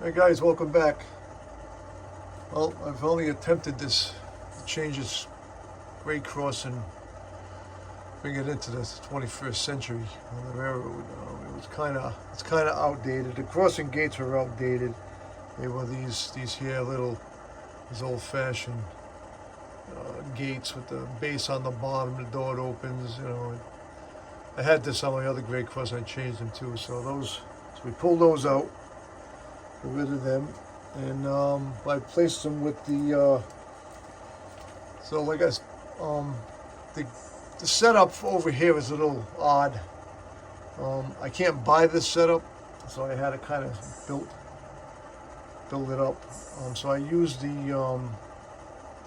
Hey guys, welcome back. Well, I've only attempted this to change this grade cross and bring it into the 21st century on the railroad. It's kind of outdated. The crossing gates were outdated. They were these old-fashioned gates with the base on the bottom. The door opens. I had this on my other grade cross. I changed them too. So we pulled those out. Get rid of them, and I placed them with the the setup over here is a little odd. I can't buy this setup, so I had to kind of build it up. So I used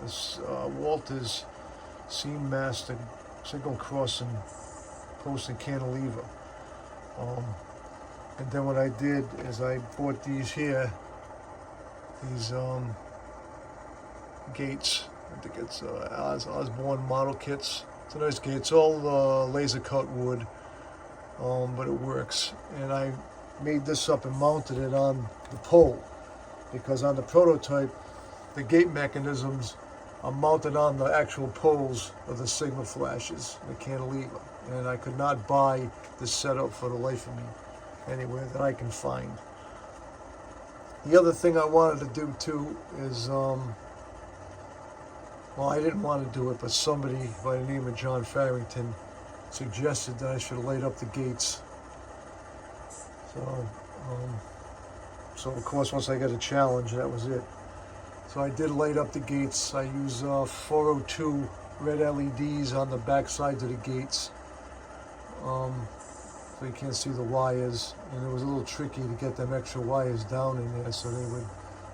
this Walters Seam Master single crossing post and cantilever. And then what I did is I bought these gates. I think it's Osborne model kits. It's a nice gate. It's all laser cut wood, but it works. And I made this up and mounted it on the pole, because on the prototype, the gate mechanisms are mounted on the actual poles of the signal flashes, the cantilever. And I could not buy this setup for the life of me anywhere that I can find. The other thing I wanted to do too is, I didn't want to do it, but somebody by the name of John Farrington suggested that I should light up the gates. So of course, once I got a challenge, that was it. So I did light up the gates. I use 402 red LEDs on the back sides of the gates. So you can't see the wires, and it was a little tricky to get them extra wires down in there so there would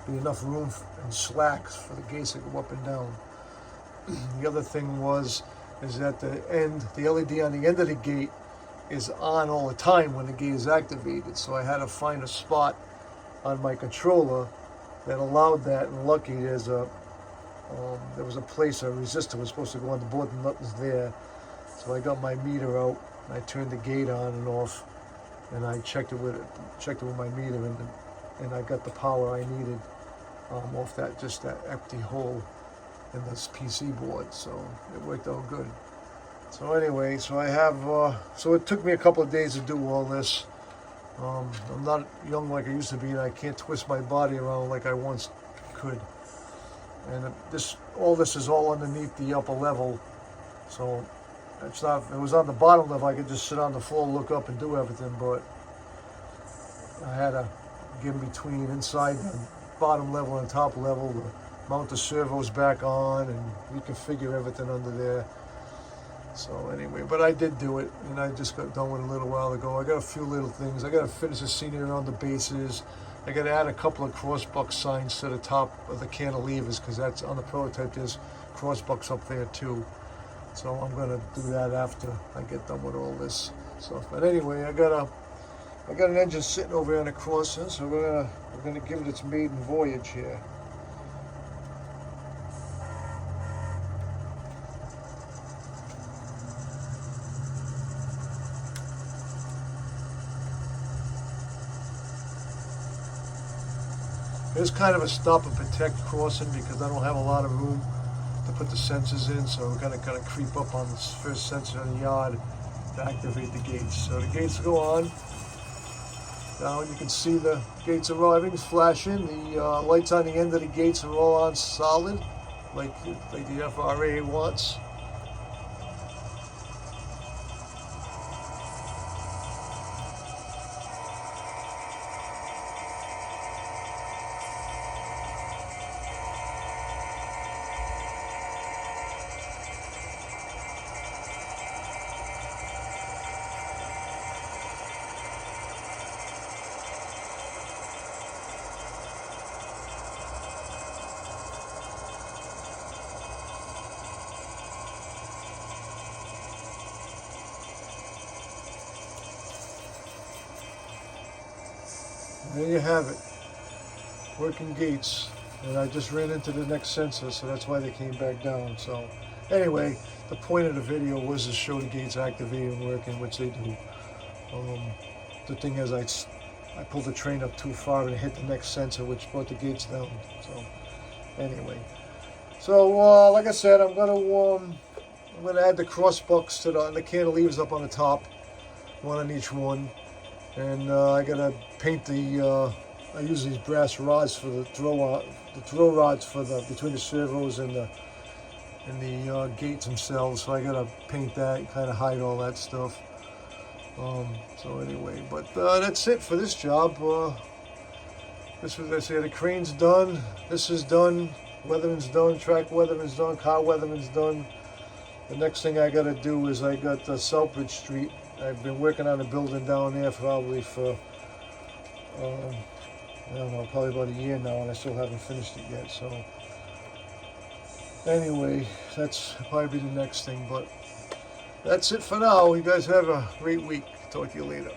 be enough room and slacks for the gates to go up and down. The other thing is that the LED on the end of the gate is on all the time when the gate is activated, so I had to find a spot on my controller that allowed that, and lucky there was a place a resistor was supposed to go on the board, and nothing's there. So I got my meter out, and I turned the gate on and off, and I checked it with my meter, and I got the power I needed off that empty hole in this PC board. So it worked out good. So anyway, so it took me a couple of days to do all this. I'm not young like I used to be, and I can't twist my body around like I once could. And all this is all underneath the upper level, so it's not. If it was on the bottom level, I could just sit on the floor, look up, and do everything. But I had to get in between, inside the bottom level and top level, to mount the servos back on and reconfigure everything under there. So anyway, but I did do it, and I just got done with it a little while ago. I got a few little things. I got to finish the scenery around the bases. I got to add a couple of crossbuck signs to the top of the cantilevers, because that's on the prototype. There's crossbucks up there too. So I'm gonna do that after I get done with all this stuff. But anyway, I got an engine sitting over here on the crossing, so we're gonna give it its maiden voyage here. It's kind of a stop and protect crossing, because I don't have a lot of room to put the sensors in, so we're going to kind of creep up on this first sensor in the yard to activate the gates. So the gates go on. Now you can see the gates are all, everything's flashing. The lights on the end of the gates are all on solid, like the FRA wants. There you have it, working gates. And I just ran into the next sensor, so that's why they came back down. So anyway, the point of the video was to show the gates activated and working, which they do. The thing is, I pulled the train up too far and hit the next sensor, which brought the gates down. So anyway, so like I said, I'm gonna add the cross bucks to the cantilevers up on the top, one on each one, and I gotta paint the. I use these brass rods for the throw rods for the between the servos and the gates themselves. So I gotta paint that and kind of hide all that stuff. So anyway, but that's it for this job. This was, I say, the crane's done. This is done. Weathering's done. Track weathering's done. Car weathering's done. The next thing I got to do is I got Southbridge Street. I've been working on a building down there probably for I don't know, probably about a year now, and I still haven't finished it yet. So anyway, that's probably the next thing. But that's it for now. You guys have a great week. Talk to you later.